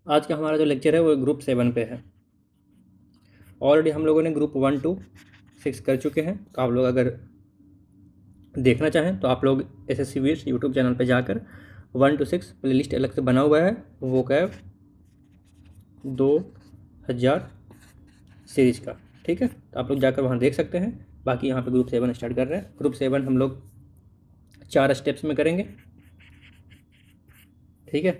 आज का हमारा जो लेक्चर है वो ग्रुप 7 पे है। ऑलरेडी हम लोगों ने ग्रुप 1 to 6 कर चुके हैं, तो आप लोग अगर देखना चाहें तो आप लोग SSC वीर्स यूट्यूब चैनल पे जाकर 1 to 6 प्लेलिस्ट अलग से बना हुआ है वोकैब 2000 सीरीज का। ठीक है, तो आप लोग जाकर वहाँ देख सकते हैं। बाकी यहाँ पे ग्रुप 7 स्टार्ट कर रहे हैं। ग्रुप 7 हम लोग 4 स्टेप्स में करेंगे। ठीक है,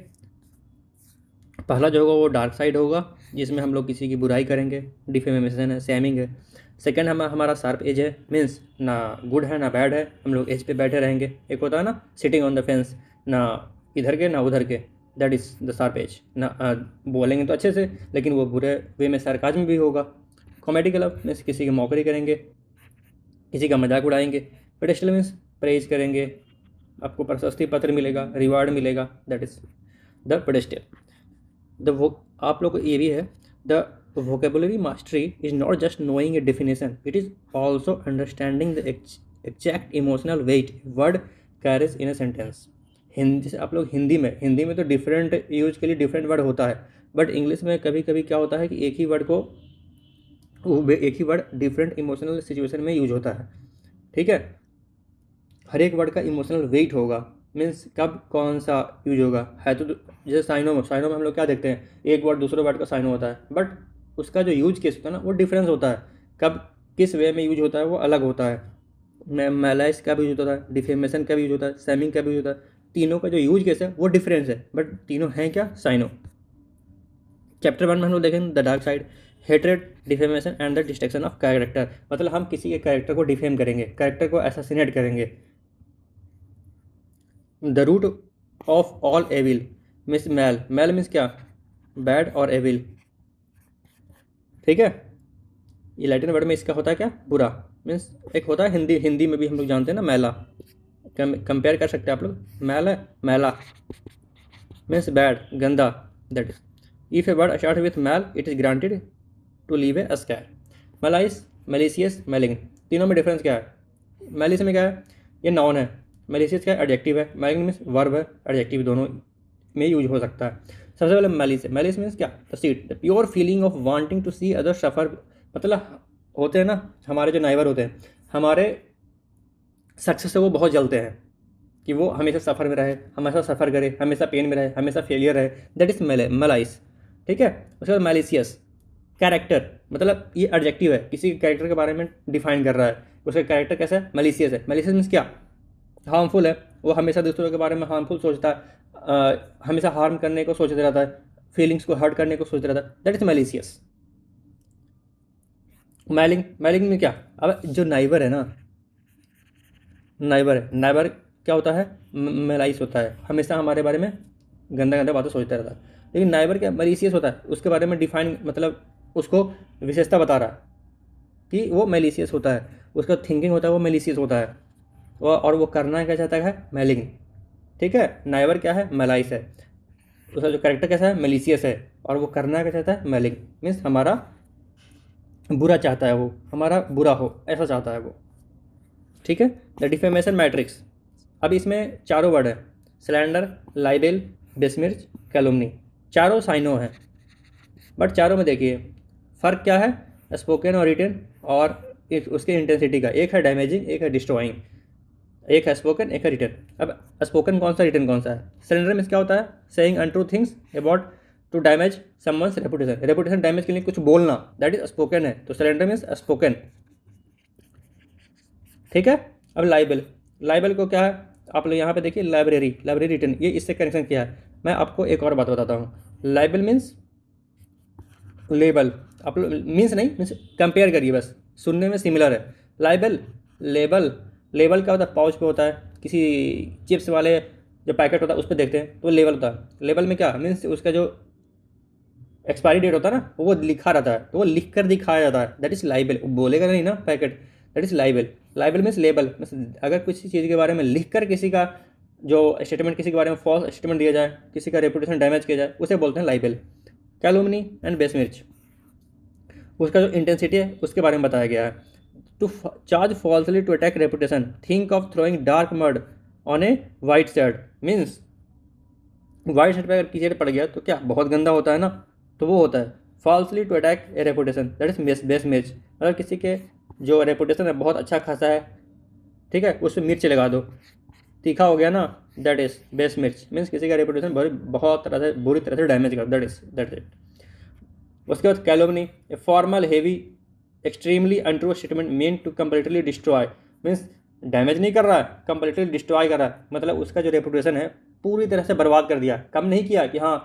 पहला जो होगा वो डार्क साइड होगा, जिसमें हम लोग किसी की बुराई करेंगे, डिफेमेशन है, सैमिंग है। सेकंड हमारा शार्प एज है, मीन्स ना गुड है ना बैड है, हम लोग एज पे बैठे रहेंगे। एक होता है ना सिटिंग ऑन द फेंस, ना इधर के ना उधर के, that is the sharp edge ना। बोलेंगे तो अच्छे से, लेकिन वो बुरे वे में सार्काज्म भी होगा। कॉमेडी क्लब मीन्स किसी की मौकरी करेंगे, किसी का मजाक उड़ाएंगे। पेडेस्टल मीन्स प्रेज करेंगे, आपको प्रशस्ति पत्र मिलेगा, रिवार्ड मिलेगा, दैट इज़ द पेडेस्टल। आप लोग को ये भी है, the vocabulary mastery is not just knowing a definition, it is also understanding the exact emotional weight word carries in a sentence। Hindi से आप लोग हिंदी में तो डिफरेंट यूज के लिए डिफरेंट वर्ड होता है, बट इंग्लिश में कभी कभी क्या होता है कि एक ही वर्ड डिफरेंट इमोशनल सिचुएशन में यूज होता है। ठीक है, हर एक वर्ड का इमोशनल वेट होगा, मीन्स कब कौन सा यूज होगा। है तो जैसे साइनो में हम लोग क्या देखते हैं, एक वर्ड दूसरे वर्ड का साइनो होता है, बट उसका जो यूज केस होता है ना वो डिफरेंस होता है, कब किस वे में यूज होता है वो अलग होता है। मैलाइस का भी यूज होता है, डिफेमेशन का भी यूज होता है, सैमिंग का भी यूज होता है। तीनों का जो यूज केस है वो डिफरेंस है, बट तीनों हैं क्या, साइनो। चैप्टर 1 में हम लोग देखेंगे the dark side, hatred, defamation and the destruction of character. मतलब हम किसी के कैरेक्टर को डिफेम करेंगे, कैरेक्टर को असैसिनेट करेंगे। The root of all evil means मैल मीन्स क्या, बैड और एविल। ठीक है, ये लैटिन वर्ड में इसका होता है क्या, बुरा। मीन्स एक होता है हिंदी में भी हम लोग जानते हैं ना मैला, कंपेयर कर सकते हैं आप लोग। मैल है, मैला मीन्स बैड, गंदा, that is. If a word start with mal it is granted to leave a scar. Malaise, malicious, maligning, तीनों में डिफरेंस क्या है। मेलिस में क्या है, ये नाउन है, मेलिसियस क्या है, एडजेक्टिव है, मेलिंग मीन्स वर्ब है, एडजेक्टिव दोनों में यूज हो सकता है। सबसे पहले मेलिस है, मेलिस मीन्स क्या, the seat, the pure feeling of wanting to see other suffer. मतलब होते हैं ना हमारे जो नाइबर होते हैं, हमारे सक्सेस से वो बहुत जलते हैं कि वो हमेशा सफ़र में रहे, हमेशा सफ़र करे, हमेशा पेन में रहे, हमेशा फेलियर रहे, दैट इज़ मलाइस। ठीक है, उसके बाद मैलिसियस, कैरेक्टर, मतलब ये एडजेक्टिव है, किसी कैरेक्टर के बारे में डिफाइन कर रहा है, उसका कैरेक्टर कैसा है, मैलिसियस है। मैलिसियस मीन्स क्या, हार्मफुल है, वो हमेशा दूसरों के बारे में हार्मफुल सोचता है, हमेशा हार्म करने को सोचते रहता है, फीलिंग्स को हर्ट करने को सोचते रहता है, दैट इज मैलिसियस। मैलिंग में क्या, अब जो नाइबर है ना, नाइबर क्या होता है, मेलाइस होता है, हमेशा हमारे बारे में गंदा गंदा बातें सोचता रहता है। लेकिन नाइबर क्या, मलिशियस होता है, उसके बारे में डिफाइन, मतलब उसको विशेषता बता रहा है कि वो मेलिशियस होता है, उसका थिंकिंग होता है वो मेलिशियस होता है, और वो करना क्या चाहता है, मेलिंग। ठीक है, नाइबर क्या है, मेलाइस है, उसका जो कैरेक्टर कैसा है, मेलिशियस है, और वो करना क्या चाहता है, मेलिंग मीन्स हमारा बुरा चाहता है, वो हमारा बुरा हो ऐसा चाहता है वो। ठीक है, द डिफेमेशन मैट्रिक्स, अब इसमें चारों वर्ड है, स्लैंडर, लाइबेल, बेसमिर्च, कैलुमनी, चारों साइनो हैं। बट चारों में देखिए फ़र्क क्या है, स्पोकन और रिटन, और उसके इंटेंसिटी का, एक है डैमेजिंग, एक है डिस्ट्रॉइंग, एक है स्पोकन, एक है रिटन। अब स्पोकन कौन सा, रिटन कौन सा है। स्लेंडर में क्या होता है, saying untrue things about to damage someone's reputation damage के लिए कुछ बोलना, दैट इज स्पोकन है, तो स्लेंडर मीन्स स्पोकन। ठीक है, अब लाइबल को क्या है, आप लोग यहाँ पे देखिए, लाइब्रेरी रिटर्न, ये इससे कनेक्शन किया है। मैं आपको एक और बात बताता हूँ, लाइबल मीन्स लेबल, आप लोग मीन्स नहीं, मीन्स कंपेयर करिए बस, सुनने में सिमिलर है। लाइबल, लेबल, लेबल क्या होता है, पाउच पे होता है, किसी चिप्स वाले जो पैकेट होता है उस पर देखते हैं तो लेबल होता है। लेबल में क्या मीन्स, उसका जो एक्सपायरी डेट होता है ना वो लिखा रहता है, तो वो लिख कर दिखाया जाता है, दैट इज़ लाइबल, बोलेगा नहीं ना packet, that is liable. Liable means label, अगर किसी चीज़ के बारे में लिख कर किसी का जो स्टेटमेंट, किसी के बारे में फॉल्स स्टेटमेंट दिया जाए, किसी का रेपुटेशन डैमेज किया जाए, उसे बोलते हैं लाइबल। कैलुमनी एंड बेसमिर्च, उसका जो इंटेंसिटी है उसके बारे में बताया गया है। To charge falsely to attack reputation, think of throwing dark mud on a white shirt, means white shirt पे अगर की पड़ गया तो क्या बहुत गंदा होता है ना, तो वो होता है falsely to attack a reputation, that is besmirch. अगर किसी के जो रेपुटेशन है बहुत अच्छा खासा है, ठीक है, उस पर मिर्च लगा दो, तीखा हो गया ना, दैट इज बेस मिर्च, मीन्स किसी का रेपुटेशन बहुत तरह से बुरी तरह से डैमेज कर, दैट इट। उसके बाद calumny, a formal heavy extremely untrue statement mean to completely destroy, means damage नहीं कर रहा है, कम्प्लीटली डिस्ट्रॉय कर रहा है, मतलब उसका जो रेपुटेशन है पूरी तरह से बर्बाद कर दिया, कम नहीं किया कि हाँ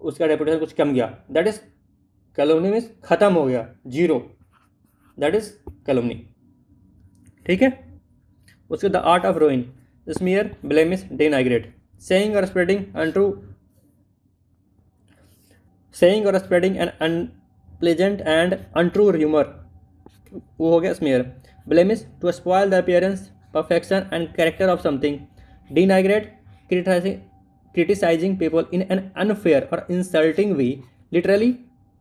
उसका रेपुटेशन कुछ कम गया, दैट इज कैलोमनी, मीन्स खत्म हो गया, जीरो, दैट इज कैलोमनी। ठीक है। उसके the art of ruin, smear, blemish, denigrate, saying और स्प्रेडिंग अनट्रू, सेइंग और spreading an unpleasant and untrue rumour, वो हो गया smear. Blemish, to spoil the appearance, perfection and character of something. Denigrate, criticising people in an unfair or insulting way, literally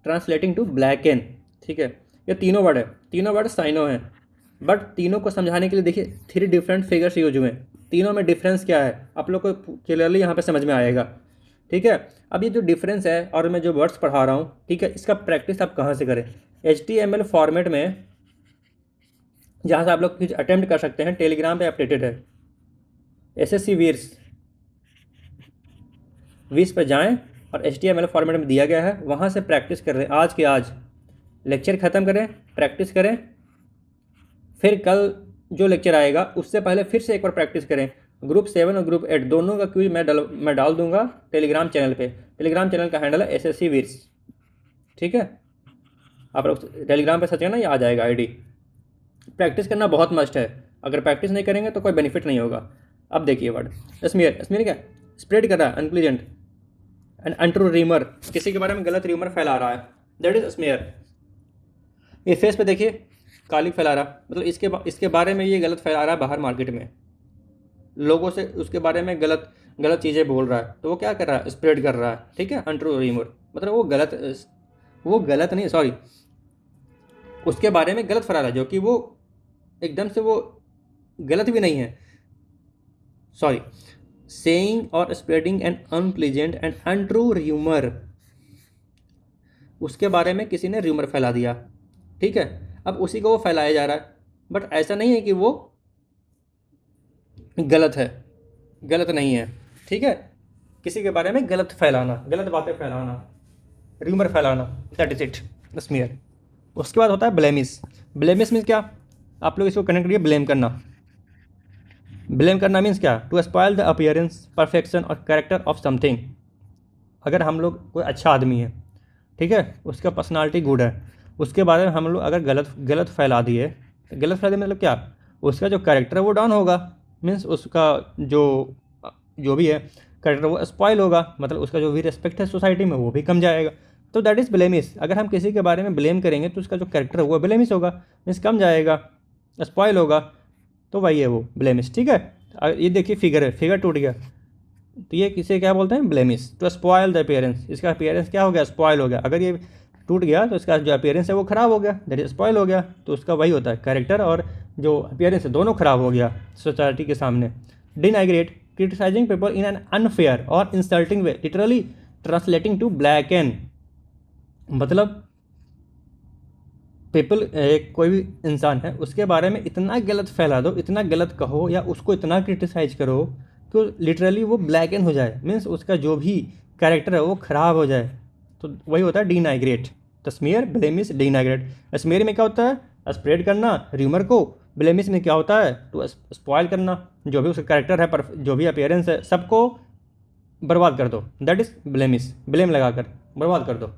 translating to blacken. ठीक है, ये तीनों word है, तीनों word cyano हैं, बट तीनों को समझाने के लिए देखिए 3 डिफरेंट फिगर्स यूज हुए, तीनों में डिफरेंस क्या है आप लोग को क्लियरली यहाँ पे समझ में आएगा। ठीक है, अब ये जो डिफरेंस है और मैं जो वर्ड्स पढ़ा रहा हूँ, ठीक है, इसका प्रैक्टिस आप कहाँ से करें, HTML फॉर्मेट में, जहाँ से आप लोग कुछ अटेम्प्ट कर सकते हैं, टेलीग्राम पे अपडेटेड है, SSC वीस पर जाएँ और HTML फॉर्मेट में दिया गया है, वहाँ से प्रैक्टिस कर रहे हैं, आज के आज लेक्चर ख़त्म करें, प्रैक्टिस करें, फिर कल जो लेक्चर आएगा उससे पहले फिर से एक बार प्रैक्टिस करें। ग्रुप 7 और ग्रुप 8 दोनों का क्विज मैं डाल दूंगा टेलीग्राम चैनल पे, टेलीग्राम चैनल का हैंडल है SSC वीर्स। ठीक है, आप लोग टेलीग्राम पे सर्च करना, ये आ जाएगा ID। प्रैक्टिस करना बहुत मस्ट है, अगर प्रैक्टिस नहीं करेंगे तो कोई बेनिफिट नहीं होगा। अब देखिए वर्ड स्मीयर, स्मीयर क्या स्प्रेड कर रहा है, अनप्लीजेंट एंड अनट्रू र्यूमर, किसी के बारे में गलत र्यूमर फैला रहा है, दैट इज स्मीयर। ये फेस पे देखिए कालिक फैला रहा, मतलब इसके बारे में ये गलत फैला रहा है, बाहर मार्केट में लोगों से उसके बारे में गलत गलत चीज़ें बोल रहा है, तो वो क्या कर रहा है, स्प्रेड कर रहा है। ठीक है, अनट्रू र्यूमर मतलब वो गलत नहीं, सॉरी, उसके बारे में गलत फैला रहा है, जो कि वो एकदम से वो गलत भी नहीं है, सॉरी, सेइंग और spreading an unpleasant and untrue rumour, उसके बारे में किसी ने र्यूमर फैला दिया। ठीक है, अब उसी को वो फैलाया जा रहा है, बट ऐसा नहीं है कि वो गलत है, गलत नहीं है। ठीक है, किसी के बारे में गलत फैलाना, गलत बातें फैलाना, र्यूमर फैलाना, दैट इज इट, स्मीयर। उसके बाद होता है ब्लेमिस। ब्लेमिस मीन्स क्या, आप लोग इसको कनेक्ट करिए, ब्लेम करना। ब्लेम करना मीन्स क्या, to spoil the appearance, perfection और कैरेक्टर ऑफ समथिंग। अगर हम लोग कोई अच्छा आदमी है, ठीक है, उसका पर्सनालिटी गुड है, उसके बारे में हम लोग अगर गलत फैला दिए, गलत फैला दिए मतलब क्या, उसका जो कैरेक्टर है वो डाउन होगा, मीन्स उसका जो भी है कैरेक्टर वो स्पॉइल होगा, मतलब उसका जो भी रिस्पेक्ट है सोसाइटी में वो भी कम जाएगा, तो दैट इज़ ब्लेमिस। अगर हम किसी के बारे में ब्लेम करेंगे तो उसका जो कैरेक्टर है वो ब्लेमिस होगा, मीन्स कम जाएगा, स्पॉइल होगा, तो वही है वो ब्लेमिस। ठीक है, ये देखिए फिगर है, फिगर टूट गया, तो ये किसे क्या बोलते हैं, ब्लेमिस, टू स्पॉयल द अपीयरेंस, इसका अपीयरेंस क्या हो गया, स्पॉयल हो गया। अगर ये टूट गया तो इसका जो अपीयरेंस है वो ख़राब हो गया, दैट इज स्पॉयल हो गया, तो उसका वही होता है, कैरेक्टर और जो अपीयरेंस है दोनों ख़राब हो गया सोसाइटी के सामने। Denigrate, criticising people in an unfair or insulting way, literally translating to blacken, मतलब पीपल, कोई भी इंसान है उसके बारे में इतना गलत फैला दो, इतना गलत कहो या उसको इतना क्रिटिसाइज करो तो लिटरली वो ब्लैक एन हो जाए, मीन्स उसका जो भी कैरेक्टर है वो ख़राब हो जाए, तो वही होता है डिनाइग्रेट। तस्मीर, ब्लेमिस, डिनाइग्रेट। स्मीयर में क्या होता है, स्प्रेड करना र्यूमर को, ब्लेमिस में क्या होता है, टू स्पॉयल करना, जो भी उसका कैरेक्टर है, पर जो भी अपीयरेंस है सबको बर्बाद कर दो, दैट इज़ ब्लेमिस, ब्लेम लगा कर बर्बाद कर दो।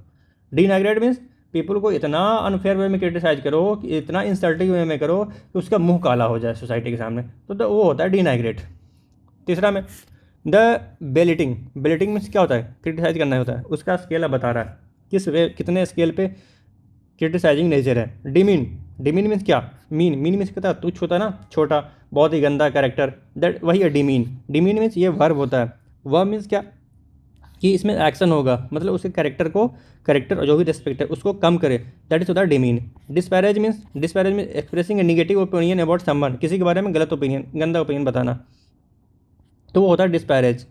डिनाइग्रेट मीन्स पीपल को इतना अनफेयर वे में क्रिटिसाइज करो, कि इतना इंसल्टिंग वे में करो कि उसका मुंह काला हो जाए सोसाइटी के सामने, तो वो होता है डिनाइग्रेट। तीसरा में द बेलिटिंग, बेलिटिंग मीन्स क्या होता है, क्रिटिसाइज करना होता है, उसका स्केल अब बता रहा है किस वे, कितने स्केल पे क्रिटिसाइजिंग नेचर है। डिमीन, डिमीन मीन्स क्या, मीन, मीन मीन्स क्या, तुच्छ होता है ना, छोटा, बहुत ही गंदा कैरेक्टर, दैट वही है डिमीन। डिमीन मीन्स ये वर्ब होता है, वर्ब मीन्स क्या कि इसमें एक्शन होगा, मतलब उसके कैरेक्टर और जो भी रिस्पेक्ट है उसको कम करे, दैट इज होता है demean. Disparage means expressing A negative opinion about someone, किसी के बारे में गलत ओपिनियन, गंदा ओपिनियन बताना, तो वो होता है डिस्पैरेज।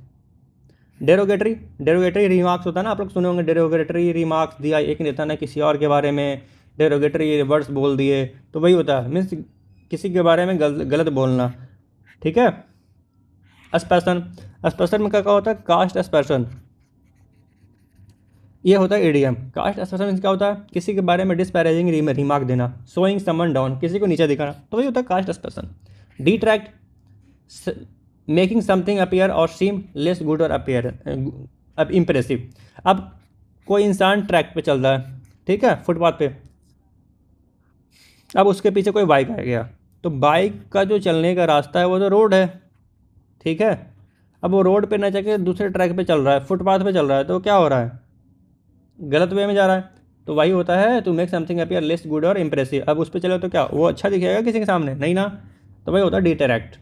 डेरोगेटरी, डेरोगेटरी रिमार्क्स होता है ना, आप लोग सुने होंगे डेरोगेटरी रिमार्क्स दिया एक नेता ने किसी और के बारे में, डेरोगेटरी वर्ड्स बोल दिए, तो वही होता है, मीन्स किसी के बारे में गलत बोलना। ठीक है। अस्पर्शन, अस्पर्शन में क्या क्या होता है, कास्ट अस्पर्शन, ये होता है एडीएम। कास्ट अस्पर्शन क्या होता है, किसी के बारे में डिस्पैरेजिंग रिमार्क देना, शोइंग समवन डाउन, किसी को नीचे दिखाना, तो वही होता है cast aspersion. Detract, making something appear or seem less good or appear अब इम्प्रेसिव। अब कोई इंसान ट्रैक पे चल रहा है, ठीक है, फुटपाथ पे, अब उसके पीछे कोई बाइक आ गया, तो बाइक का जो चलने का रास्ता है वो तो रोड है, ठीक है। अब वो रोड पे ना जाके दूसरे ट्रैक पे चल रहा है, फुटपाथ पे चल रहा है, तो क्या हो रहा है, गलत वे में जा रहा है। तो वही होता है to make something appear less good और इम्प्रेसिव। अब उस पर चलो तो क्या वो अच्छा दिखेगा किसी के सामने, नहीं ना, तो वही होता है डिटरैक्ट।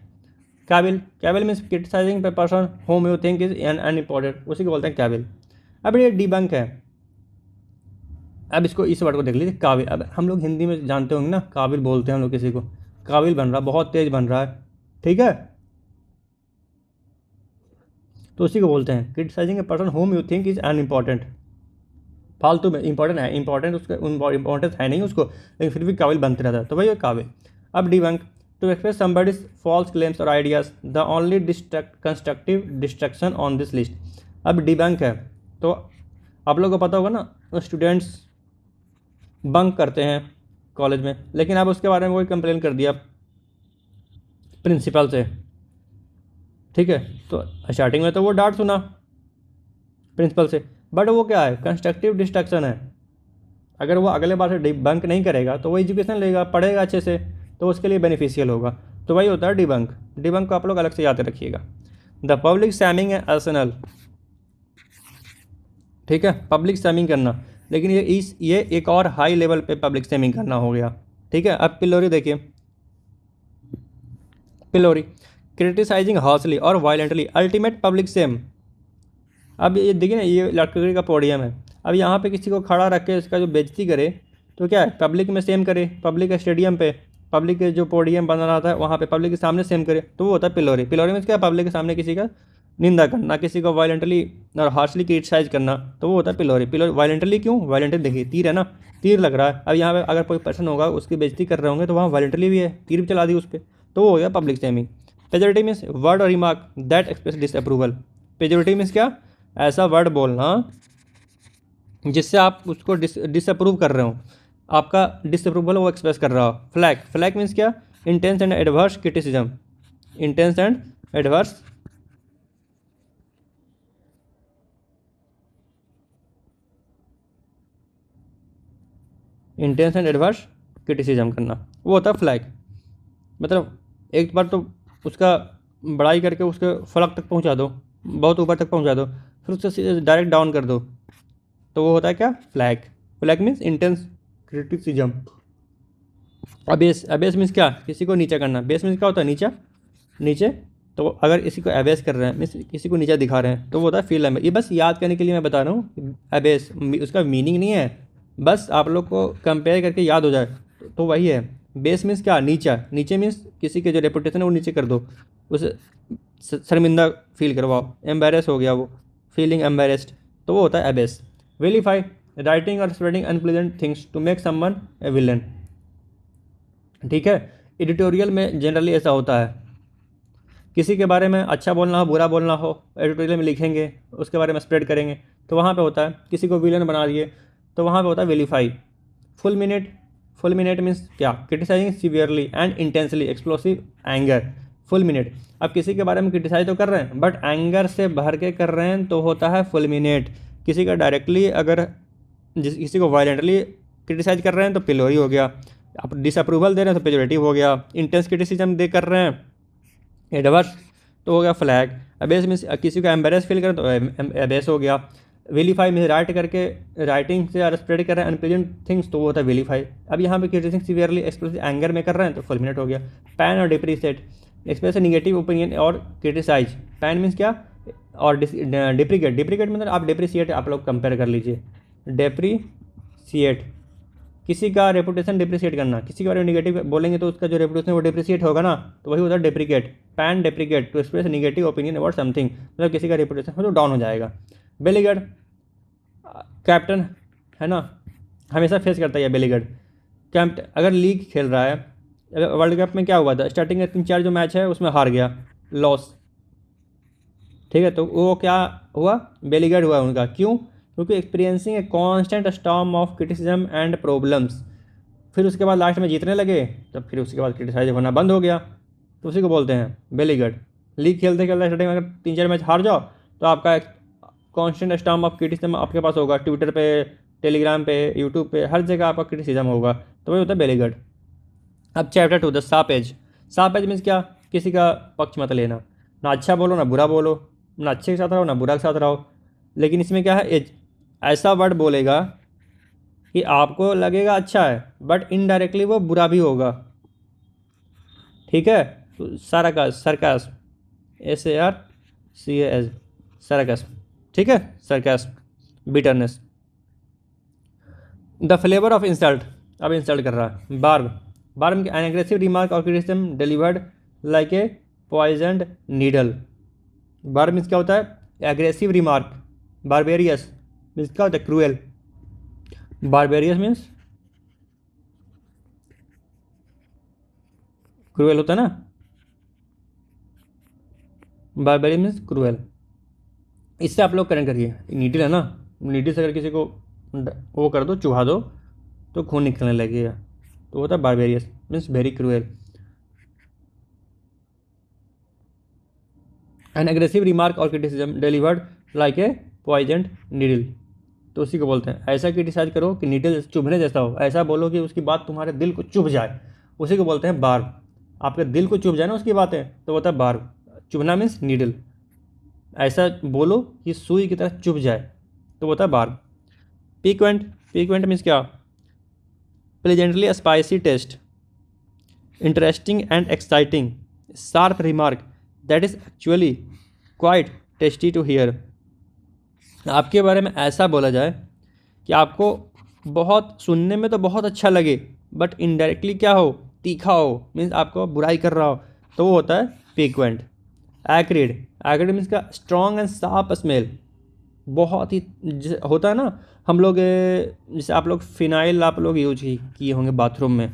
काबिल, काबिल मीन्स क्रिटिसाइजिंग पे person whom you think is an unimportant, उसी को बोलते हैं काबिल। अब ये डिबंक है, अब इसको इस वर्ड को देख लीजिए काबिल। अब हम लोग हिंदी में जानते होंगे ना, काबिल बोलते हैं हम लोग किसी को, काबिल बन रहा, बहुत तेज बन रहा है, ठीक है, तो उसी को बोलते हैं criticising a person whom you think is unimportant. फालतू में, इंपॉर्टेंट है, इंपॉर्टेंट उसका इंपॉर्टेंस है नहीं उसको, लेकिन फिर भी काबिल बनते रहता है, तो वही है काबिल। अब debunk, to express somebody's false claims or ideas, the only constructive destruction on this list. अब डिबंक है, तो आप लोगों को पता होगा ना, स्टूडेंट्स बंक करते हैं कॉलेज में, लेकिन अब उसके बारे में कोई कंप्लेन कर दिया प्रिंसिपल से, ठीक है, तो स्टार्टिंग में तो वो डांट सुना प्रिंसिपल से, बट वो क्या है, कंस्ट्रक्टिव डिस्ट्रक्शन है। अगर वो अगले बार से बंक नहीं करेगा तो वो एजुकेशन लेगा, पढ़ेगा अच्छे से, तो उसके लिए बेनिफिशियल होगा, तो वही होता है डिबंक। डिबंक को आप लोग अलग से याद रखिएगा। द पब्लिक सैमिंग है आर्सेनल, ठीक है, पब्लिक सैमिंग करना, लेकिन ये एक और हाई लेवल पे पब्लिक सैमिंग करना हो गया, ठीक है। अब पिलोरी देखिए, पिलोरी, क्रिटिसाइजिंग हार्शली और वायलेंटली अल्टीमेट पब्लिक सेम। अब ये देखिए ना, ये लकड़ी का पोडियम है, अब यहाँ पे किसी को खड़ा रख के इसका जो बेइज्जती करे, तो क्या है, पब्लिक में सेम करे, पब्लिक स्टेडियम पे, पब्लिक के जो पोडियम बना रहा था वहाँ पे पब्लिक के सामने सेम करे, तो वो होता है पिलोरी। पिलोरी में क्या, पब्लिक के सामने किसी का निंदा करना, किसी को वायलेंटली और हार्शली क्रिटिसाइज करना, तो वो होता है पिलोरी। पिलोरी वायलेंटली क्यों, वायलेंटली देखिए तीर है ना, तीर लग रहा है, अब यहाँ पे अगर कोई पर्सन होगा उसकी बेइज्जती कर रहे होंगे तो वहाँ वायलेंटली भी है, तीर भी चला दी उस पर, तो वो हो गया public shaming. Pejorative means word or remark that express disapproval. Pejorative means क्या, ऐसा वर्ड बोलना जिससे आप उसको डिसअप्रूव कर रहे हो, आपका डिसअप्रूवल वो एक्सप्रेस कर रहा हो। फ्लैग, फ्लैग मीन्स क्या, intense and adverse criticism, intense and adverse intense and adverse criticism करना, वो होता है फ्लैग। मतलब एक बार तो उसका बड़ाई करके उसके फलक तक पहुंचा दो, बहुत ऊपर तक पहुंचा दो, फिर उससे डायरेक्ट डाउन कर दो, तो वो होता है क्या, flag. Flag means intense criticism. Abyss, abyss means क्या, किसी को नीचा करना। बेस मीन्स क्या होता है, नीचा, नीचे, तो अगर किसी को अबेस कर रहे हैं मीन्स किसी को नीचा दिखा रहे हैं, तो वो होता है फील अबेस। ये बस याद करने के लिए मैं बता रहा हूँ, अबेस उसका मीनिंग नहीं है, बस आप लोग को कंपेयर करके याद हो जाए, तो वही है। बेस मीन्स क्या, नीचा, नीचे मीन्स किसी के जो रेपुटेशन है वो नीचे कर दो, उसे शर्मिंदा फील करवाओ, एम्बेरस हो गया वो, फीलिंग एम्बेरस्ड, तो वो होता है अबेस। विलीफाई, राइटिंग और spreading unpleasant things to make someone a villain, ठीक है। एडिटोरियल में जनरली ऐसा होता है, किसी के बारे में अच्छा बोलना हो बुरा बोलना हो, एडिटोरियल में लिखेंगे, उसके बारे में स्प्रेड करेंगे, तो वहाँ पे होता है किसी को विलन बना दिए, तो वहाँ पे होता है vilify. Fulminate, fulminate means क्या, criticising severely and intensely explosive anger. Fulminate, अब किसी के बारे में क्रिटिसाइज तो कर रहे हैं बट एंगर से भर के कर रहे हैं, तो होता है फुल मिनट। किसी का डायरेक्टली अगर किसी को वायलेंटली क्रिटिसाइज कर रहे हैं तो पिलोरी हो गया, आप डिसअप्रूवल दे रहे हैं तो पेजोरेटिव हो गया, इंटेंस क्रिटिसिज्म दे कर रहे हैं एडवर्स तो हो गया फ्लैग। अबेस मीन्स किसी को एम्बेरस फील करें तो अबेस हो गया। विलीफाई में राइट करके राइटिंग से और स्प्रेड कर रहे हैं अनप्लीजेंट थिंग्स, तो वो होता है विलीफाई। अब यहाँ पे क्रिटिसिंग सीवियरली एक्सप्रेसिव एंगर में कर रहे हैं तो फुलमिनेट हो गया। पैन और डिप्रीसेट, एक्सप्रेस निगेटिव ओपिनियन और क्रिटिसाइज। पैन मीन्स क्या, और डिप्रिकेट, डिप्रिकेट मतलब आप डिप्रिसिएट, आप लोग कंपेयर कर लीजिए, डेप्रीसिएट किसी का रेपुटेशन डिप्रिशिएट करना, किसी के बारे में निगेटिव बोलेंगे तो उसका जो रेपुटेशन है वो डिप्रिशिएट होगा ना, तो वही होता है डेप्रिकेट। पैन deprecate, to express negative opinion about something, मतलब किसी का रेपुटेशन हो तो डाउन हो जाएगा। बेलीगड कैप्टन है ना, हमेशा फेस करता है बेलीगड। कैप्टन अगर लीग खेल रहा है, अगर वर्ल्ड कप में क्या हुआ था, स्टार्टिंग के 3-4 जो मैच है उसमें हार गया, लॉस, ठीक है, तो वो क्या हुआ, बेलीगड हुआ उनका। क्यों? क्योंकि experiencing a constant storm of criticism and problems, फिर उसके बाद लास्ट में जीतने लगे, तब फिर उसके बाद क्रिटिसाइज होना बंद हो गया, तो उसी को बोलते हैं बेलीगड। लीग खेलते खेलते स्टार्टिंग में अगर 3-4 मैच हार जाओ तो आपका कॉन्स्टेंट स्टॉर्म ऑफ क्रिटिसिज्म आपके पास होगा, ट्विटर पे, टेलीग्राम पे, यूट्यूब पे, हर जगह आपका क्रिटिसिज्म होगा, तो वही होता है बेलीगड। अब chapter 2 the sharp edge. Sharp edge means क्या, किसी का पक्ष मत लेना, ना अच्छा बोलो ना बुरा बोलो, ना अच्छे के साथ रहो ना बुरा के साथ रहो, लेकिन इसमें क्या है, एज ऐसा वर्ड बोलेगा कि आपको लगेगा अच्छा है बट इनडायरेक्टली वो बुरा भी होगा, ठीक है। तो सरकास, SARCAS, सरकास, ठीक है, sarcasm, bitterness. The flavour of insult, अब इंसल्ट कर रहा है। Barb an aggressive remark or criticism delivered like a poisoned needle. Barb means क्या होता है, एग्रेसिव रिमार्क। बारबेरियस मीन्स क्या होता है, क्रूएल। बारबेरियस मीन्स क्रूएल होता है ना, बारबेरियस मीन्स क्रूएल। इससे आप लोग करेंट करिए, नीडल है ना, नीडल से अगर किसी को वो कर दो, चुभा दो तो खून निकलने लगेगा, तो होता है barbarous means very cruel. An aggressive remark or criticism delivered like a poisoned needle, तो उसी को बोलते हैं ऐसा क्रिटिसाइज करो कि नीडल चुभने जैसा हो, ऐसा बोलो कि उसकी बात तुम्हारे दिल को चुभ जाए, उसी को बोलते हैं बार्ब। आपके दिल को चुभ जाए ना उसकी बातें, तो होता है बार्ब। चुभना मीन्स नीडल, ऐसा बोलो कि सुई की तरह चुभ जाए, तो होता है बार्ब। पीक्वेंट मीन्स क्या, pleasantly spicy taste, interesting and exciting, sharp remark that is actually quite tasty to hear. आपके बारे में ऐसा बोला जाए कि आपको बहुत सुनने में तो बहुत अच्छा लगे बट इनडायरेक्टली क्या हो, तीखा हो, मीन्स आपको बुराई कर रहा हो, तो वो होता है पीक्वेंट। एक्रिड मीन्स का स्ट्रॉन्ग एंड शार्प स्मेल, बहुत ही होता है ना, हम लोग जैसे आप लोग फिनाइल आप लोग यूज किए होंगे बाथरूम में,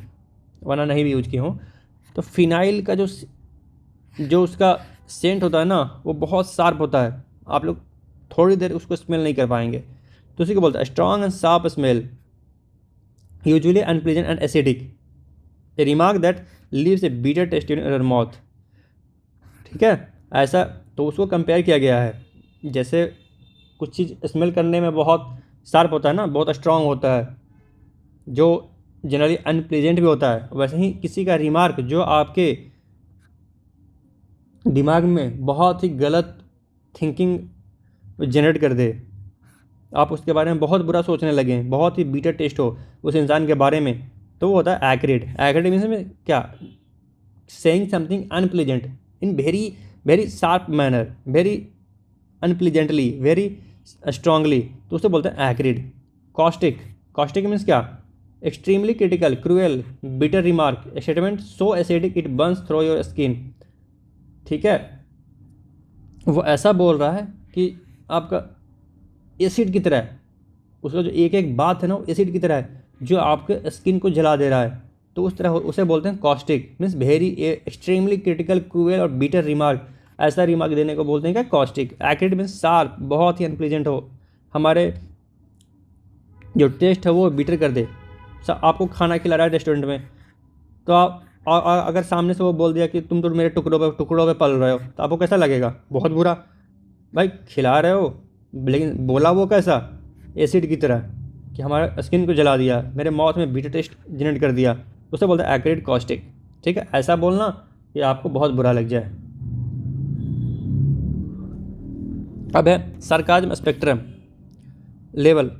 वरना नहीं भी यूज किए हों, तो फिनाइल का जो उसका सेंट होता है ना वो बहुत शार्प होता है, आप लोग थोड़ी देर उसको स्मेल नहीं कर पाएंगे, तो उसी को बोलता है strong and sharp smell, usually unpleasant and acidic, a remark that leaves a bitter taste in your mouth, ठीक है। ऐसा तो उसको कंपेयर किया गया है, जैसे कुछ चीज़ स्मेल करने में बहुत शार्प होता है ना, बहुत स्ट्रांग होता है, जो जनरली अनप्लीजेंट भी होता है, वैसे ही किसी का रिमार्क जो आपके दिमाग में बहुत ही गलत थिंकिंग जनरेट कर दे, आप उसके बारे में बहुत बुरा सोचने लगें, बहुत ही बीटर टेस्ट हो उस इंसान के बारे में, तो वो होता है एक्रेड मीन्स में क्या, saying something unpleasant in very very sharp manner, very unpleasantly, very strongly, तो उसे बोलते हैं एक्रिड। कॉस्टिक मीन्स क्या, extremely critical, cruel, bitter remark, statement so acidic it burns through your skin, ठीक है। वो ऐसा बोल रहा है कि आपका एसिड की तरह है, उसका जो एक एक बात है ना वो एसिड की तरह है, जो आपके स्किन को जला दे रहा है, तो उस तरह उसे बोलते हैं caustic means very extremely critical, cruel और बीटर रिमार्क, ऐसा रिमार्क देने को बोलते हैं क्या, कॉस्टिक। एक्रिड मीन्स शार्प, बहुत ही अनप्लीजेंट हो, हमारे जो टेस्ट है वो बीटर कर दे। आपको खाना खिला रहा है रेस्टोरेंट में, तो आप अगर सामने से वो बोल दिया कि तुम तो मेरे टुकड़ों पे पल रहे हो, तो आपको कैसा लगेगा, बहुत बुरा। भाई खिला रहे हो, लेकिन बोला वो कैसा, एसिड की तरह, कि हमारे स्किन को जला दिया, मेरे माउथ में बीटर टेस्ट जनरेट कर दिया, उसे बोलते हैं एक्रिड कॉस्टिक, ठीक है। ऐसा बोलना कि आपको बहुत बुरा लग जाए। अब है sarcasm spectrum level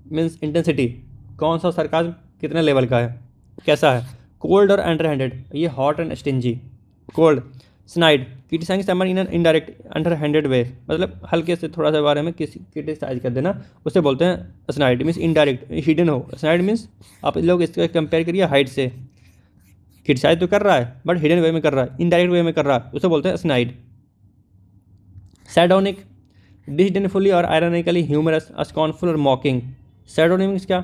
means intensity, कौन सा सरकाज़म कितने लेवल का है, कैसा है। कोल्ड और अंडर हैंडेड, ये hot and stingy. Cold, snide, criticising someone in an indirect underhanded way, मतलब हल्के से थोड़ा सा बारे में किसी क्रिटिसाइज कर देना, उसे बोलते हैं असनाइड, मीन्स इनडायरेक्ट हिडन हो। असनाइड मीन्स आप लोग इसका कंपेयर करिए हाइट से, क्रिटिसाइज तो कर रहा है बट हिडन वे में कर रहा है, इनडायरेक्ट वे में कर रहा है, उसे बोलते हैं असनाइड। सैडोनिक, डिसडेनफुली और आयरनिकली ह्यूमरस, अस्कॉनफुल और मॉकिंग। सैडोनिक मीन्स क्या,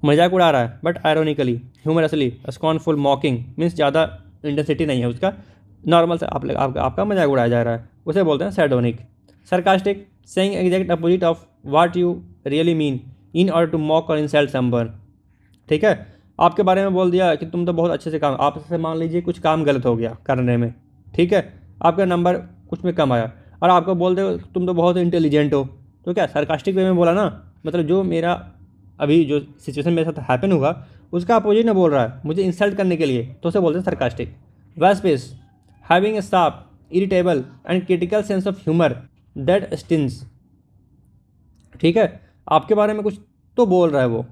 मजाक उड़ा रहा है but ironically, humorously, scornful, mocking means ज़्यादा इंटेंसिटी नहीं है उसका, नॉर्मल से आपका मजाक उड़ाया जा रहा है, उसे बोलते हैं sardonic. Sarcastic, saying exact opposite of what you really mean in order to mock or insult someone. ठीक है, आपके बारे में बोल दिया कि तुम तो बहुत अच्छे से काम, आपसे मान लीजिए कुछ काम गलत हो गया करने में, ठीक है, आपका नंबर कुछ में कम आया और आपको बोल दे तुम तो बहुत इंटेलिजेंट हो, तो क्या सरकास्टिक वे में बोला ना, मतलब जो मेरा अभी जो सिचुएशन मेरे साथ हैपन हुआ उसका अपोजिट में बोल रहा है मुझे इंसल्ट करने के लिए, तो उसे बोलते हैं sarcastic. Waspish, having a sharp, irritable and critical sense of humour that stings. ठीक है, आपके बारे में कुछ तो बोल रहा है वो,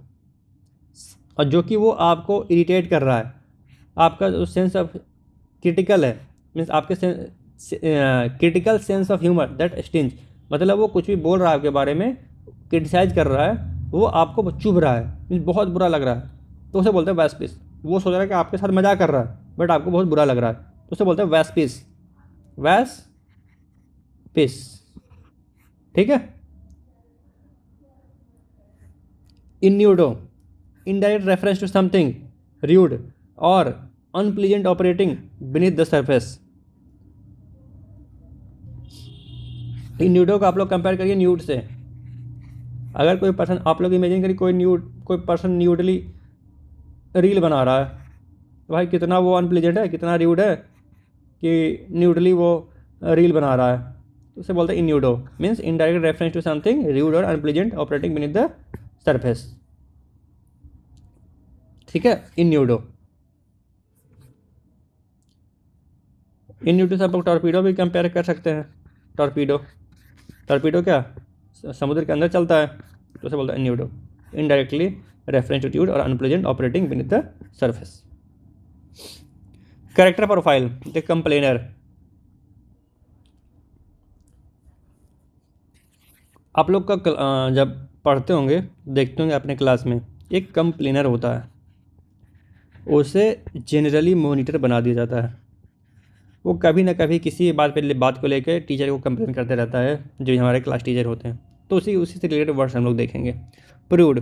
और जो कि वो आपको इरिटेट कर रहा है, आपका जो सेंस ऑफ क्रिटिकल है, मीन्स आपके critical sense of humour that stings, मतलब वो कुछ भी बोल रहा है आपके बारे में, क्रिटिसाइज कर रहा है, वो आपको चुभ रहा है, मीन्स बहुत बुरा लग रहा है, तो उसे बोलते हैं वैस्पिस। वो सोच रहा है कि आपके साथ मजाक कर रहा है बट आपको बहुत बुरा लग रहा है, तो उसे बोलते हैं वैस्पिस, वैस्पिस। ठीक है। इन्यूडो, indirect reference to something rude or unpleasant operating beneath the surface। इन्यूडो को आप लोग कंपेयर करिए न्यूड से। अगर कोई पर्सन, आप लोग इमेजिन करिए कोई पर्सन न्यूडली रील बना रहा है, तो भाई कितना वो अनप्लीजेंट है, कितना र्यूड है कि न्यूडली वो रील बना रहा है, तो उसे बोलते हैं innuendo, means indirect reference to something rude और unpleasant operating beneath the surface. ठीक है, इन्यूडो। इन्यूडो से आप लोग टॉर्पीडो भी कंपेयर कर सकते हैं। टॉर्पीडो क्या समुद्र के अंदर चलता है, तो उसे बोलते हैं इन्यूडो, इनडायरेक्टली रेफरेंस टू ट्यूड और unpleasant operating beneath the surface. Character profile, the complainer. आप लोग का जब पढ़ते होंगे देखते होंगे अपने क्लास में, एक कंप्लेनर होता है, उसे जनरली मॉनिटर बना दिया जाता है। वो कभी ना कभी किसी बात को लेकर टीचर को कंप्लेन करते रहता है, जो हमारे क्लास टीचर होते हैं, तो उसी से रिलेटेड वर्ड्स हम लोग देखेंगे। Prude,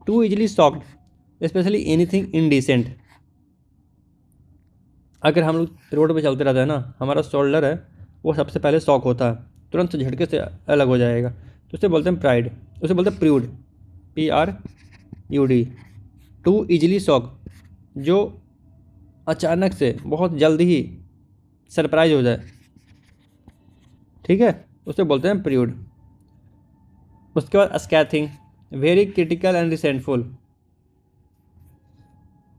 too easily shocked especially anything indecent. अगर हम लोग रोड पे चलते रहते हैं ना, हमारा शोल्डर है वो सबसे पहले शॉक होता है, तुरंत झटके से अलग हो जाएगा, तो उसे बोलते हैं प्राइड, उसे बोलते हैं प्रूड, PRUD। टू इजली शॉक, जो अचानक से बहुत जल्दी ही सरप्राइज हो जाए, ठीक है, उसे बोलते हैं प्रूड। उसके बाद स्कैथिंग, वेरी क्रिटिकल एंड रिसेंटफुल।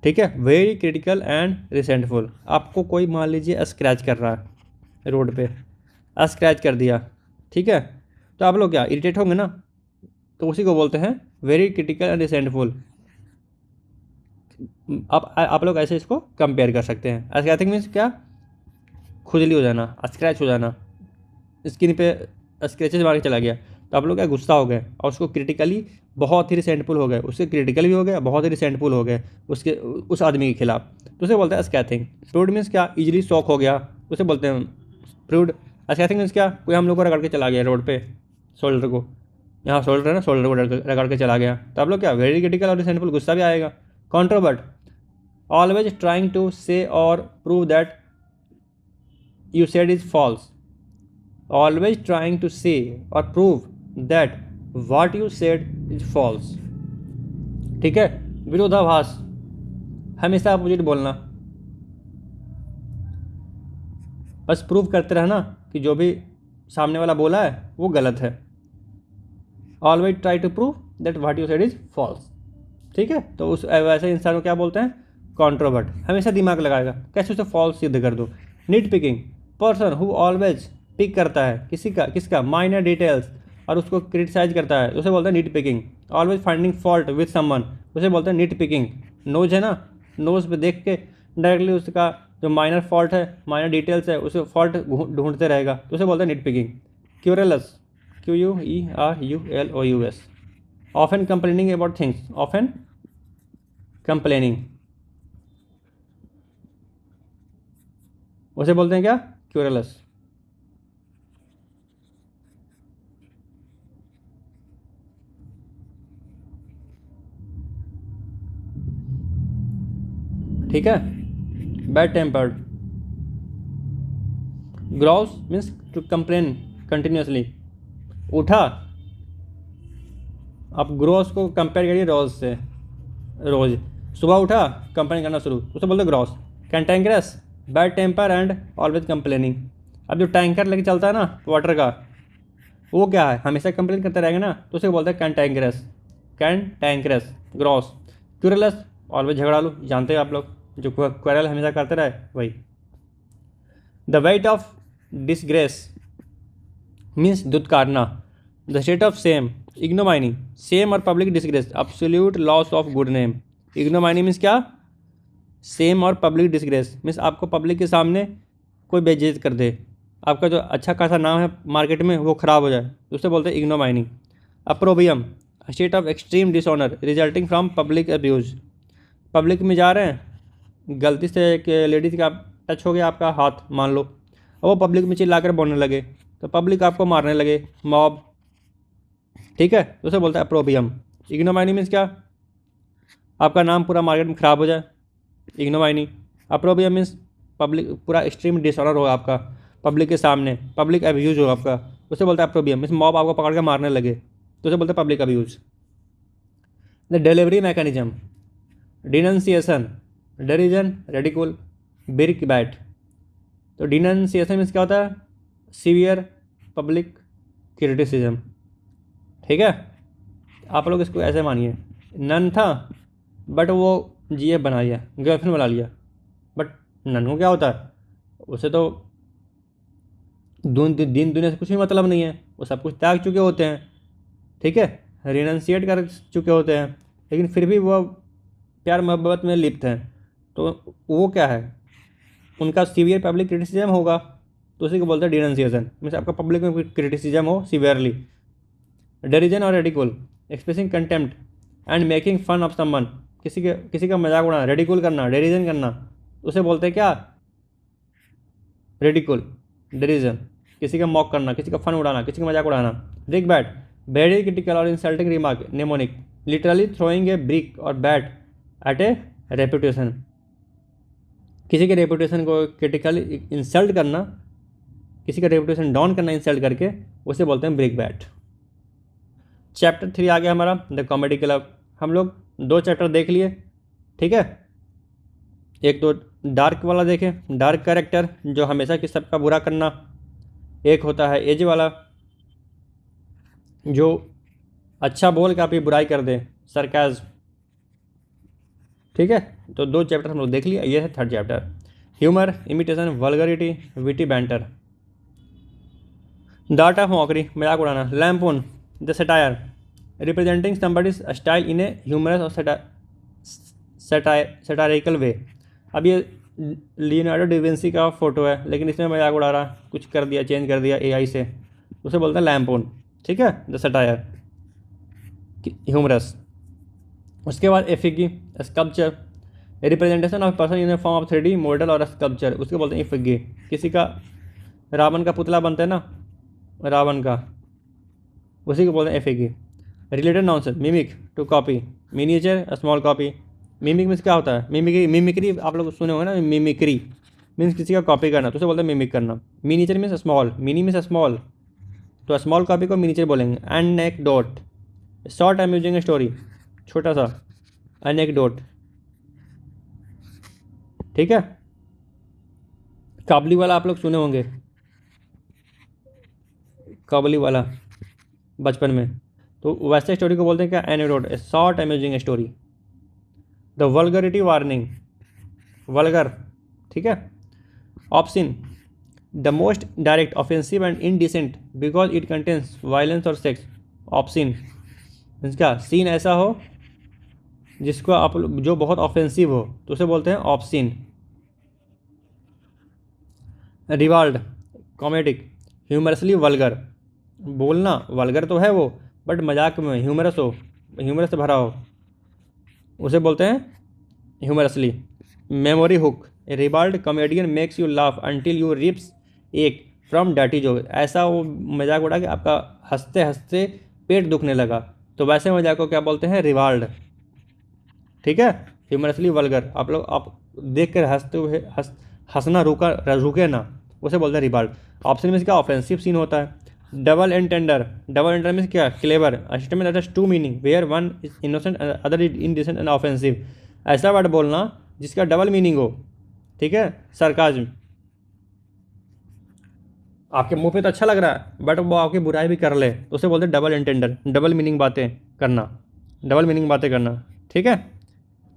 ठीक है, वेरी क्रिटिकल एंड रिसेंटफुल। आपको कोई मान लीजिए स्क्रैच कर रहा है रोड पे, स्क्रैच कर दिया, ठीक है, तो आप लोग क्या इरिटेट होंगे ना, तो उसी को बोलते हैं वेरी क्रिटिकल एंड रिसेंटफुल। आप लोग ऐसे इसको कंपेयर कर सकते हैं। स्क्रैचिंग मीन्स क्या, खुजली हो जाना, स्क्रैच हो जाना, स्किन पे स्क्रैचेज मार के चला गया, तो आप लोग क्या गुस्सा हो गए और उसको क्रिटिकली बहुत ही रिसेंटफुल हो गए, उससे क्रिटिकल भी हो गया, बहुत ही रिसेंटफुल हो गए उसके उस आदमी के खिलाफ, तो उसे बोलते हैं स्कैथिंग। प्रूड मीन्स क्या, इजीली शॉक हो गया, उसे बोलते हैं प्रूड। स्कैथिंग मीन्स क्या, कोई हम लोग को रगड़ के चला गया रोड पे, शोल्डर को, यहाँ शोल्डर है ना, शोल्डर को रगड़ के चला गया, तो आप लोग क्या वेरी क्रिटिकल और रिसेंटफुल, गुस्सा भी आएगा। कॉन्ट्रोवर्ट, ऑलवेज ट्राइंग टू से और prove that you said is false, always trying to say or prove that what you said is false। ठीक है, विरोधाभास, हमेशा अपोजिट बोलना, बस प्रूव करते रहना कि जो भी सामने वाला बोला है वो गलत है। Always try to prove that what you said is false. ठीक है, तो उस वैसे इंसान को क्या बोलते हैं, कॉन्ट्रोवर्ट, हमेशा दिमाग लगाएगा कैसे उसे फॉल्स सिद्ध कर दो। Nit picking, person who always pick करता है किसका माइनर डिटेल्स और उसको क्रिटिसाइज करता है, उसे बोलते हैं nit picking. Always finding fault with someone, उसे बोलते हैं नीट पिकिंग। नोज है ना, नोज पे देख के डायरेक्टली उसका जो माइनर फॉल्ट है, माइनर डिटेल्स है, उसे फॉल्ट ढूंढते रहेगा, तो उसे बोलते हैं nitpicking. Querulous, QUERULOUS, often complaining about things, often complaining, उसे बोलते हैं क्या, क्यूरलस। ठीक है। Bad tempered, grouse means to complain continuously. उठा, आप ग्रॉस को कंपेयर करिए रोज से, रोज सुबह उठा कंप्लेन करना शुरू, उसे बोलते grouse. Cantankerous, bad temper and always complaining. अब जो टैंकर लेके चलता है ना वाटर का, वो क्या है, हमेशा कंप्लेन करते रहेंगे ना, तो उसे बोलते हैं कैंटेंगरस, कैंटेंगरस, ग्रॉस। क्यूरलस, ऑलवेज झगड़ालू, जानते हैं आप लोग, जो क्वेरल हमेशा करते रहे वही। The weight of disgrace means दुत्कारना, the state of shame, ignominy, shame और public disgrace, absolute loss of good name. Ignominy means क्या, सेम और पब्लिक डिसग्रेस मीन्स आपको पब्लिक के सामने कोई बेइज्जत कर दे, आपका जो अच्छा खासा नाम है मार्केट में वो ख़राब हो जाए, तो उसे बोलते हैं ignominy. Opprobrium, state of extreme dishonour resulting from public abuse, public में जा रहे हैं, गलती से एक लेडीज़ का टच हो गया आपका हाथ मान लो, और वो पब्लिक में चिल्ला कर बोलने लगे, तो पब्लिक आपको मारने लगे, मॉब, ठीक है, तो उसे बोलता है अप्रोबियम। इग्नोमाइनी मीन्स क्या, आपका नाम पूरा मार्केट में ख़राब हो जाए, इग्नोमाइनी। अप्रोबियम मीन्स पब्लिक पूरा एक्सट्रीम डिसऑनर हो आपका, पब्लिक के सामने पब्लिक अब्यूज़ हो आपका, उसे बोलता है अप्रोबियम मीन्स मॉब आपको पकड़ के मारने लगे, तो उसे बोलते हैं public abuse. The delivery mechanism, denunciation, derision, ridicule, brickbat. तो डिनंसिएशन मीन्स क्या होता है, सीवियर पब्लिक क्रिटिसिज्म, ठीक है। आप लोग इसको ऐसे मानिए, नन था बट वो जीएफ बना लिया, गर्लफ्रेंड बना लिया, बट नन को क्या होता है, उसे तो दिन दुनिया से कुछ भी मतलब नहीं है, वो सब कुछ त्याग चुके होते हैं, ठीक है, रिनंसिएट कर चुके होते हैं, लेकिन फिर भी वो प्यार मोहब्बत में लिप्त हैं, तो वो क्या है, उनका सीवियर पब्लिक क्रिटिसिज्म होगा, तो उसी को बोलते हैं डिनंसिएशन मीन्स आपका पब्लिक में क्रिटिसिज्म हो सीवियरली। डेरिजन और ridicule, expressing contempt and making fun of someone, किसी का मजाक उड़ाना, रेडिकुल करना, डेरिजन करना, उसे बोलते हैं क्या, रेडिकुल, डेरिजन, किसी का मॉक करना, किसी का फन उड़ाना, किसी का मजाक उड़ाना। ब्रिक बैट, वेरी क्रिटिकल और insulting remark, mnemonic, literally throwing ए ब्रिक और बैट एट ए रेपुटेशन, किसी के रेपुटेशन को क्रिटिकली इंसल्ट करना, किसी का रेपुटेशन डाउन करना इंसल्ट करके, उसे बोलते हैं ब्रिक बैट। चैप्टर 3 आ गया हमारा, द कॉमेडी क्लब। हम लोग 2 चैप्टर देख लिए, ठीक है। एक तो डार्क वाला देखें, डार्क कैरेक्टर जो हमेशा कि सबका बुरा करना, एक होता है एज वाला जो अच्छा बोल के आपकी बुराई कर दे, सरकाज़, ठीक है। तो 2 चैप्टर हम लोग देख लिए, ये है 3rd chapter. Humour, imitation, vulgarity, witty banter. The art of mockery, मजाक उड़ाना। Lampoon, the satire, representing somebody's style in a humorous और सटायरिकल वे। अब ये लियोनार्डो डिविंसी का फ़ोटो है, लेकिन इसमें मजाक उड़ा रहा, कुछ कर दिया, चेंज कर दिया एआई से, उसे बोलते हैं लैम्पोन, ठीक है, द सटायर, ह्यूमरस। उसके बाद effigy, sculpture, representation of person in a form of 3D model और स्कल्पचर, उसके बोलते हैं एफिगी। किसी का रावण का पुतला बनता है ना, रावण का, उसी को बोलते हैं effigy. Related nonsense, mimic, to copy, miniature, small copy. Mimic means क्या होता है, मिमिक्री आप लोग सुने होंगे ना, मिमिक्री मीन्स किसी का कॉपी करना, तो उसे बोलते हैं मिमिक करना। Miniature means small, mini means small, तो स्मॉल कॉपी को मिनिएचर बोलेंगे। एनेक्डोट, शॉर्ट अम्यूजिंग स्टोरी, छोटा सा, एनेक्डोट, ठीक है। काबली वाला आप लोग सुने होंगे, काबली वाला बचपन में, तो वैसे स्टोरी को बोलते हैं क्या, anecdote, A short amusing story. The vulgarity warning, vulgar, ठीक है। Option, the most direct, offensive and indecent because it contains violence और सेक्स। ऑप्शन मीन्स क्या, सीन ऐसा हो जिसको आप जो बहुत ऑफेंसिव हो, तो उसे बोलते हैं ऑप्शन, रिवाल्ड कॉमेडिक, ह्यूमरसली वल्गर, बोलना वल्गर तो है वो बट मजाक में ह्यूमरस हो, ह्यूमरस से भरा हो, उसे बोलते हैं humorously. Memory hook, ribald comedian makes you laugh until you rips एक फ्रॉम डर्टी जोक, ऐसा वो मजाक उड़ा कि आपका हंसते हंसते पेट दुखने लगा, तो वैसे मजाक को क्या बोलते हैं, रिवाल्ड। ठीक है, ह्यूमरसली वल्गर, आप देख कर हंसते हुए हंसना रुके ना, उसे बोलते हैं रिवाल्ड। ऑप्शन में क्या ऑफेंसिव सीन होता है। Double entendre, double entendre means क्या, clever, statement that has two meaning where one is innocent other is indecent and offensive, ऐसा वर्ड बोलना जिसका डबल मीनिंग हो। ठीक है, सरकाज्म, आपके मुंह पे तो अच्छा लग रहा है बट वो आपकी बुराई भी कर ले, तो उसे बोलते हैं डबल इंटेंडर, डबल मीनिंग बातें करना, डबल मीनिंग बातें करना। ठीक है,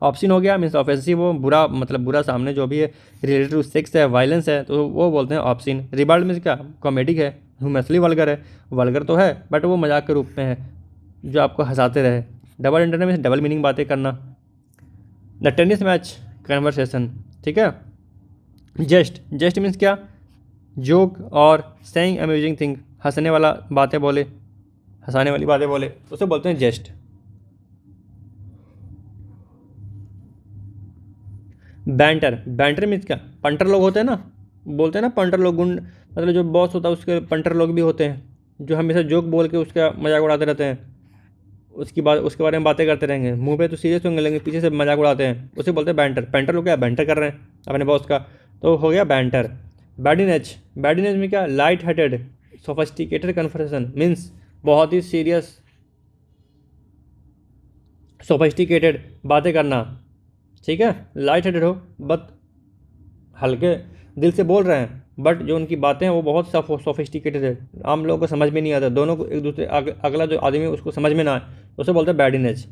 ऑप्शन हो गया मीन्स ऑफेंसिव हो, बुरा मतलब बुरा सामने जो भी है, रिलेटेड टू सेक्स है, वायलेंस है, तो वो बोलते हैं ऑप्शन। रिबाल्ड मीन्स क्या, कॉमेडिक है, ह्यूमरसली वल्गर है, वल्गर तो है बट वो मजाक के रूप में है जो आपको हंसाते रहे। डबल इंटेंडर मीन्स डबल मीनिंग बातें करना। द टेनिस मैच कन्वर्सेशन, ठीक है। जेस्ट, जेस्ट मीन्स क्या, जोक और सेइंग अम्यूजिंग थिंग, हंसने वाला बातें बोले, हंसाने वाली बातें बोले, उसे बोलते हैं जेस्ट। बैंटर, बैंटर मीन्स क्या, पंटर लोग होते हैं ना, बोलते हैं ना पंटर लोग, गुंड मतलब जो बॉस होता है उसके पंटर लोग भी होते हैं जो हमेशा जोक बोल के उसका मजाक उड़ाते रहते हैं, उसकी बात उसके बारे में बातें करते रहेंगे, मुंह पे तो सीरियस होंगे लेकिन पीछे से मजाक उड़ाते हैं, उसे बोलते हैं बैंटर। पेंटर लोग क्या बैंटर कर रहे हैं अपने बॉस का, तो हो गया बैंटर। बैडिनेज, बैडिनेज में क्या, light hearted sophisticated conversation means बहुत ही सीरियस सोफिस्टिकेटेड बातें करना। ठीक है, लाइट हार्टेड हो बट हल्के दिल से बोल रहे हैं, बट जो उनकी बातें हैं वो बहुत सोफिस्टिकेटेड है, आम लोगों को समझ में नहीं आता, दोनों को एक दूसरे अगला जो आदमी है उसको समझ में ना आए, तो उसे बोलते हैं बैडिनेज।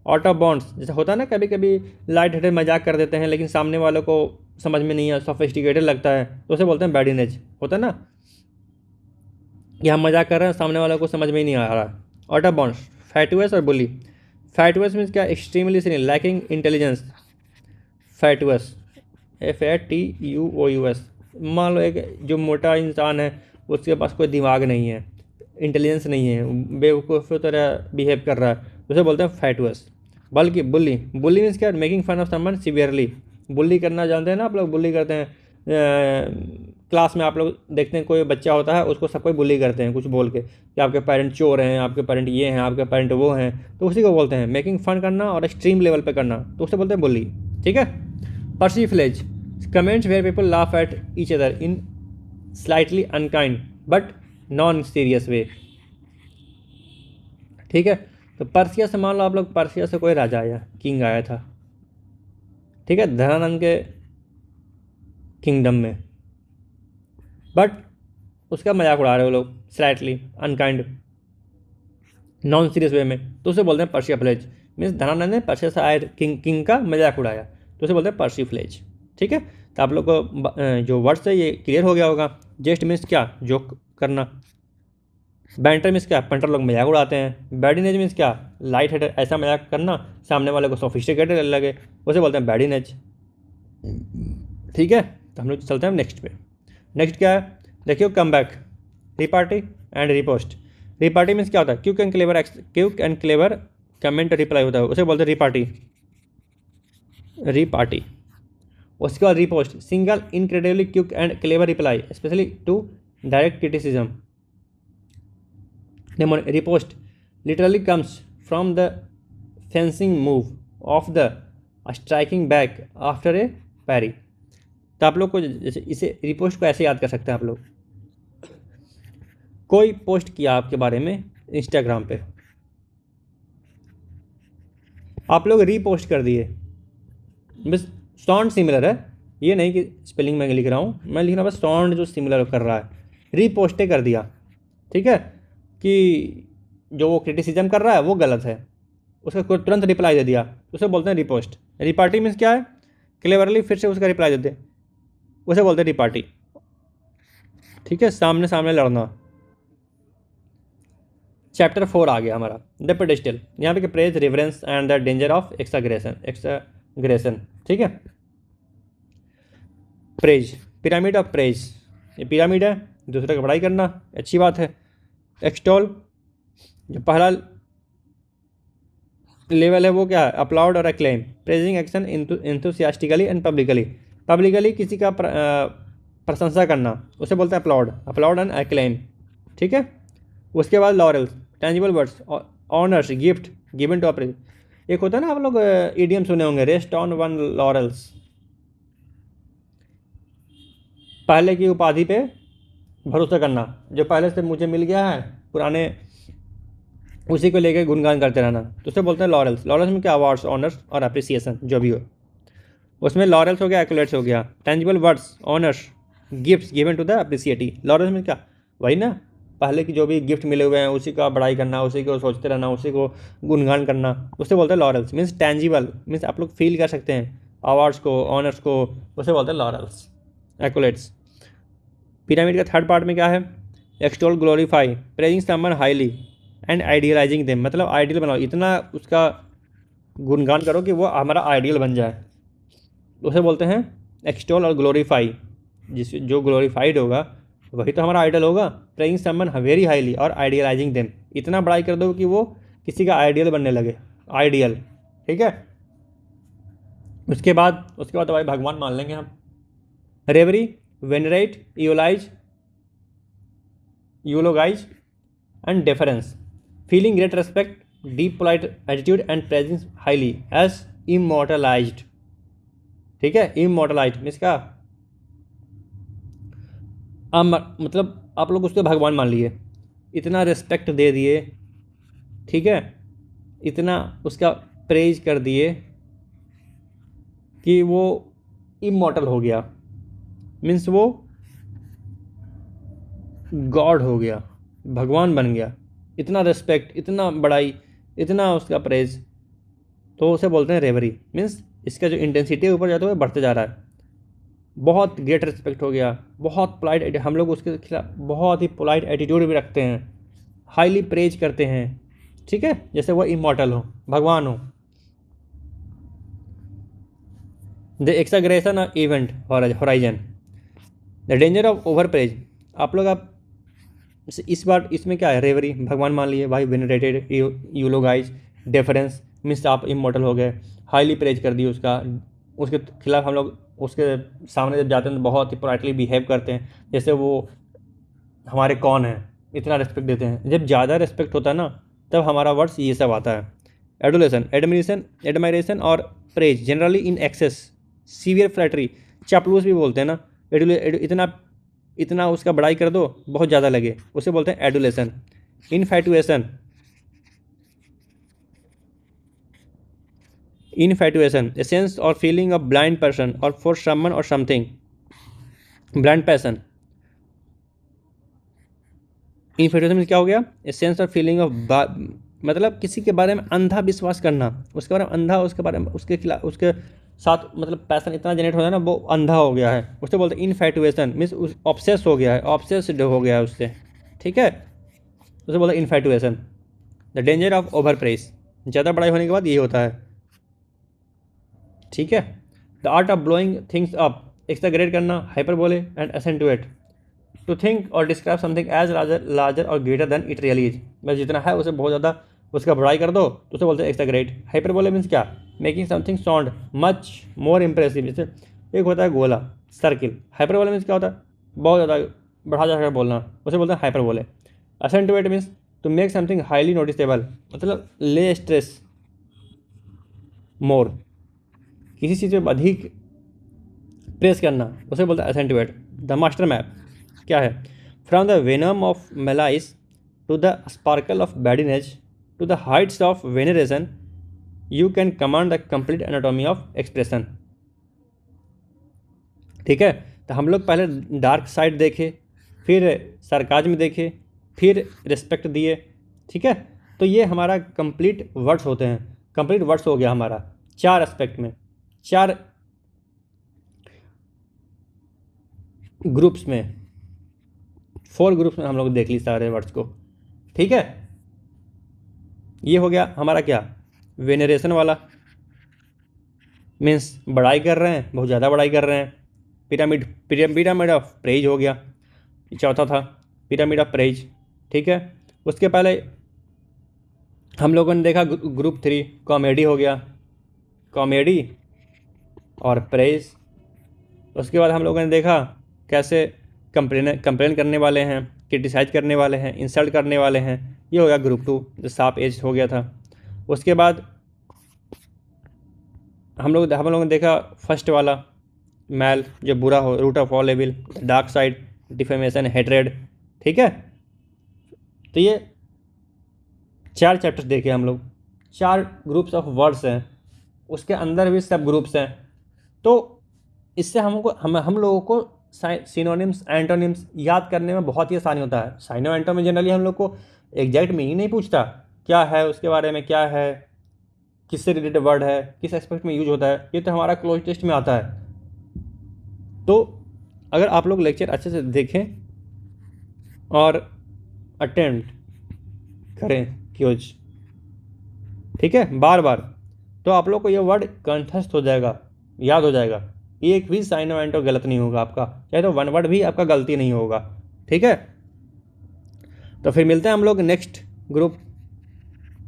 आउट ऑफ बॉन्ड्स, जैसे होता है ना कभी कभी लाइट हार्टेड मजाक कर देते हैं लेकिन सामने वालों को समझ में नहीं है, सोफिस्टिकेटेड लगता है, तो उसे बोलते हैं बैडिनेज। होता है ना कि हम मजाक कर रहे हैं, सामने वालों को समझ में ही नहीं आ रहा। आउट ऑफ बॉन्ड्स, फैटुअस और बुली। फैटुअस मीन्स क्या, extremely senior lacking intelligence, fatuous, FATUOUS। मान लो एक जो मोटा इंसान है उसके पास कोई दिमाग नहीं है, इंटेलिजेंस नहीं है, बेवकूफ़ की तरह बिहेव कर रहा है, उसे बोलते हैं फैटुअस। बल्कि बुली, बुली मीन्स क्या, making fun of someone severely, bully करना जानते हैं ना आप लोग, बुली करते हैं क्लास में आप लोग देखते हैं कोई बच्चा होता है उसको सब कोई बुली करते हैं कुछ बोल के कि आपके पेरेंट चोर हैं, आपके पेरेंट ये हैं, आपके पेरेंट वो हैं, तो उसी को बोलते हैं मेकिंग फन करना और एक्सट्रीम लेवल पे करना, तो उसे बोलते हैं बुली। ठीक है, persiflage, comments where people laugh at each other in slightly unkind but non-serious way। ठीक है, तो पर्सिया से मान लो आप लोग, पर्सिया से कोई राजा आया, किंग आया था, ठीक है, धनानंद के किंगडम में, बट उसका मजाक उड़ा रहे हो लोग स्लाइटली अनकाइंड नॉन सीरियस वे में, तो उसे बोलते हैं पर्सिया फ्लेज। मीन्स धनानंद ने पर्सिया से आए किंग का मजाक उड़ाया, तो उसे बोलते हैं पर्सी फ्लेज। ठीक है, तो आप लोग को जो वर्ड्स है ये क्लियर हो गया होगा। जेस्ट मीन्स क्या, जोक करना। बैंटर मीन्स क्या, पंटर लोग मजाक उड़ाते हैं। बैडिनेज मीन्स क्या, लाइट हेडेड ऐसा मजाक करना सामने वाले को सोफिस्टिकेटेड लगे, उसे बोलते हैं बैडिनेज। ठीक है, तो हम लोग चलते हैं नेक्स्ट पे। नेक्स्ट क्या है, देखियो come back, repartee and riposte. Repartee means क्या होता है, quick and clever comment reply होता है, उसे बोलते हैं रिपार्टी, रिपार्टी। उसके बाद riposte, single incredibly quick and clever reply especially to direct criticism. Riposte literally comes from the fencing move of the striking back after a parry. तो आप लोग को जैसे इसे रिपोस्ट को ऐसे याद कर सकते हैं आप लोग, कोई पोस्ट किया आपके बारे में इंस्टाग्राम पे, आप लोग रीपोस्ट कर दिए, बस साउंड सिमिलर है, ये नहीं कि स्पेलिंग में लिख रहा हूँ, मैं लिख रहा हूँ बस साउंड जो सिमिलर कर रहा है, रीपोस्टे कर दिया। ठीक है, कि जो वो क्रिटिसिज्म कर रहा है वो गलत है, उसका तुरंत रिप्लाई दे दिया, उसे बोलते हैं रिपोस्ट। रिपार्टी मीन्स क्या है, क्लेवरली फिर से उसका रिप्लाई देते, उसे बोलते हैं रिपार्टी। ठीक है, सामने सामने लड़ना। चैप्टर 4 आ गया हमारा, द पेडेस्टल, यहाँ पे praise, reverence and the danger of exaggeration. ठीक है, प्रेज, पिरामिड ऑफ प्रेज, ये पिरामिड है, दूसरे का बड़ाई करना, अच्छी बात है। एक्सटॉल, जो पहला लेवल है वो क्या है, अपलाउड और acclaim, praising action enthusiastically and publicly. Publicly किसी का प्रशंसा करना उसे बोलते हैं अपलाउड, अपलाउड एंड एक्लेम, ठीक है। उसके बाद laurels, tangible words, honours, gift given to appraise. एक होता है ना, आप लोग इडियम सुने होंगे, रेस्ट ऑन वन लॉरेल्स, पहले की उपाधि पे भरोसा करना, जो पहले से मुझे मिल गया है पुराने उसी को लेकर गुणगान करते रहना, तो उसे बोलते हैं लॉरेल्स। लॉरेल्स में क्या, अवार्ड्स, ऑनर्स और अप्रिसिएशन जो भी हो, उसमें लॉरेल्स हो गया, एक्युलेट्स हो गया। Tangible words, honours, gifts given to the appreciatee. Laurels में क्या, वही ना, पहले की जो भी गिफ्ट मिले हुए हैं उसी का बड़ाई करना, उसी को सोचते रहना, उसी को गुणगान करना, उसे बोलते हैं लॉरेल्स। मीन्स टेंजिबल, मीन्स आप लोग फील कर सकते हैं अवार्ड्स को, ऑनर्स को, उसे बोलते हैं लॉरेल्स, एक्युलेट्स। पिरामिड का थर्ड पार्ट में क्या है, extol, glorify, praising someone highly and idealising them, मतलब आइडियल बनाओ, इतना उसका गुणगान करो कि वो हमारा आइडियल बन जाए, उसे बोलते हैं एक्सटोल और ग्लोरीफाई। जो ग्लोरीफाइड होगा वही तो हमारा आइडियल होगा। प्रेइंग समवन वेरी हाईली और आइडियलाइजिंग देम, इतना बड़ाई कर दो कि वो किसी का आइडियल बनने लगे, आइडियल, ठीक है। उसके बाद तो भाई भगवान मान लेंगे हम। Revere, venerate, eulogise and deference, feeling great respect, deep polite attitude and presence highly as immortalised, ठीक है। इमोर्टलाइज्ड मीन्स क्या, मतलब आप लोग उसको भगवान मान लिए, इतना रिस्पेक्ट दे दिए, ठीक है, इतना उसका प्रेज कर दिए कि वो इमॉर्टल हो गया, मीन्स वो गॉड हो गया, भगवान बन गया। इतना रिस्पेक्ट, इतना बड़ाई, इतना उसका प्रेज, तो उसे बोलते हैं रेवरी। मीन्स इसका जो इंटेंसिटी ऊपर जाता है बढ़ते जा रहा है, बहुत ग्रेट रिस्पेक्ट हो गया, बहुत पोलाइट, हम लोग उसके खिलाफ बहुत ही पोलाइट एटीट्यूड भी रखते हैं, हाईली प्रेज करते हैं, ठीक है, जैसे वो इमॉर्टल हो, भगवान हो। The exaggeration of event horizon, the danger of over praise. आप इस बार इसमें क्या है, रेवरी भगवान मान लिए भाई, वेनरेटेड, यूलोगाइज, डेफरेंस मीन्स आप इमॉर्टल हो गए, हाईली प्रेज कर दी उसका, उसके खिलाफ हम लोग उसके सामने जब जाते हैं तो बहुत ही पोलाइटली बिहेव करते हैं, जैसे वो हमारे कौन हैं, इतना रिस्पेक्ट देते हैं। जब ज़्यादा रिस्पेक्ट होता है ना, तब हमारा वर्ड्स ये सब आता है। एडुलेशन, एडमायरेशन और praise generally in excess, severe flattery, चापलूस भी बोलते हैं ना, इतना इतना उसका बड़ाई कर दो बहुत ज़्यादा लगे, उसे बोलते हैं एडुलेशन। इनफैटुएशन, ए सेंस और फीलिंग ऑफ ब्लाइंड पर्सन और फॉर समवन और समथिंग, ब्लाइंड पैसन। इनफैटुएशन में क्या हो गया, ए सेंस और फीलिंग ऑफ, मतलब किसी के बारे में अंधा विश्वास करना, उसके बारे में अंधा, उसके बारे में उसके खिलाफ, उसके साथ मतलब पैसन इतना जनरेट हो जाए ना, वो अंधा हो गया है, उसे बोलते हैं इनफैटुएशन। मीन्स ऑब्सेस हो गया है, ऑब्सेस्ड हो गया है उससे, ठीक है, उसे बोलते हैं infatuation. The danger of over praise, ज़्यादा बड़ाई होने के बाद ये होता है, ठीक है। The art of blowing things up, exaggerate करना, hyperbole and accentuate, to think और डिस्क्राइब समथिंग एज लार्जर और greater than it really is, बस जितना है उसे बहुत ज़्यादा उसका बड़ाई कर दो तो उसे बोलते हैं एक्सैगरेट। हाइपरबोले मीन्स क्या, making something sound much more impressive, जैसे एक होता है गोला, सर्किल, हाइपरबोले मीन्स क्या होता है, बहुत ज़्यादा बढ़ा जा कर बोलना, उसे बोलते हैं hyperbole. Accentuate means to make something highly noticeable, मतलब ले स्ट्रेस मोर, किसी चीज़ पर अधिक प्रेस करना, उसे बोलते हैं एसेंटुएट। द मास्टर मैप क्या है, from the venom of malice to the sparkle of badinage to the heights of veneration, you can command the complete anatomy of expression, ठीक है। तो हम लोग पहले डार्क साइड देखे, फिर सरकाज़म देखे, फिर रिस्पेक्ट दिए, ठीक है। तो ये हमारा कंप्लीट वर्ड्स होते हैं, कंप्लीट वर्ड्स हो गया हमारा 4 एस्पेक्ट में, 4 ग्रुप्स में, 4 ग्रुप्स में हम लोग देख ली सारे वर्ड्स को, ठीक है। ये हो गया हमारा क्या, वेनरेशन वाला, मीन्स बड़ाई कर रहे हैं, बहुत ज़्यादा बड़ाई कर रहे हैं। पिरामिड ऑफ प्रेज हो गया। चौथा था पिरामिड ऑफ प्रेज, ठीक है। उसके पहले हम लोगों ने देखा ग्रुप 3 कॉमेडी हो गया, कॉमेडी और प्रेज। उसके बाद हम लोगों ने देखा कैसे कंप्लेन करने वाले हैं, क्रिटिसाइज करने वाले हैं, इंसल्ट करने वाले हैं, ये हो गया ग्रुप 2 जो साफ एज हो गया था। उसके बाद हम लोगों ने देखा फर्स्ट वाला मैल जो बुरा हो, root of all evil, dark side, defamation, hatred, ठीक है। तो ये 4 चैप्टर्स देखे हम लोग, 4 ग्रुप्स ऑफ वर्ड्स हैं, उसके अंदर भी सब ग्रुप्स हैं। तो इससे हम लोगों को सिनोनिम्स एंटोनिम्स याद करने में बहुत ही आसानी होता है। साइनो एंटो में जनरली हम लोग को एग्जैक्ट मीनिंग नहीं पूछता क्या है, उसके बारे में क्या है, किससे रिलेटेड वर्ड है, किस एस्पेक्ट में यूज होता है, ये तो हमारा क्लोज टेस्ट में आता है। तो अगर आप लोग लेक्चर अच्छे से देखें और अटेम्प्ट करें क्योज, ठीक है, बार बार, तो आप लोग को ये वर्ड कंठस्थ हो जाएगा, याद हो जाएगा। एक भी साइनो एंटो गलत नहीं होगा आपका, चाहे तो वन वर्ड भी आपका गलती नहीं होगा, ठीक है। तो फिर मिलते हैं हम लोग नेक्स्ट ग्रुप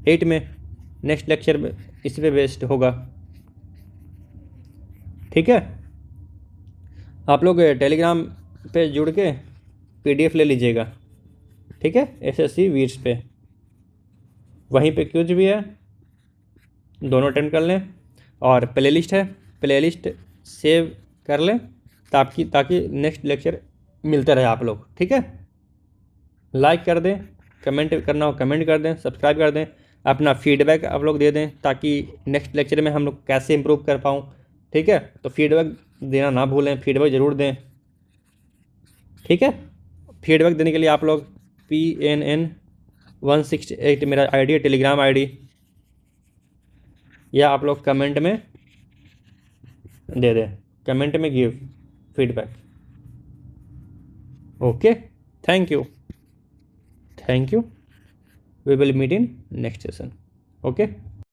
8 में, नेक्स्ट लेक्चर में इस पे बेस्ड होगा, ठीक है। आप लोग टेलीग्राम पे जुड़ के PDF ले लीजिएगा, ठीक है, SSC वीर्स पे, वहीं पे क्यूज भी है, दोनों अटेम्प्ट कर लें। और प्लेलिस्ट है, प्लेलिस्ट सेव कर लें ताकि नेक्स्ट लेक्चर मिलते रहे आप लोग, ठीक है। लाइक कर दें, कमेंट करना हो कमेंट कर दें, सब्सक्राइब कर दें, अपना फीडबैक आप लोग दे दें ताकि नेक्स्ट लेक्चर में हम लोग कैसे इम्प्रूव कर पाऊँ, ठीक है। तो फीडबैक देना ना भूलें, फीडबैक ज़रूर दें, ठीक है। फीडबैक देने के लिए आप लोग PNN168 मेरा ID है, टेलीग्राम ID, या आप लोग कमेंट में दे दें, कमेंट में give feedback. Okay, thank you, we will meet in next session, okay।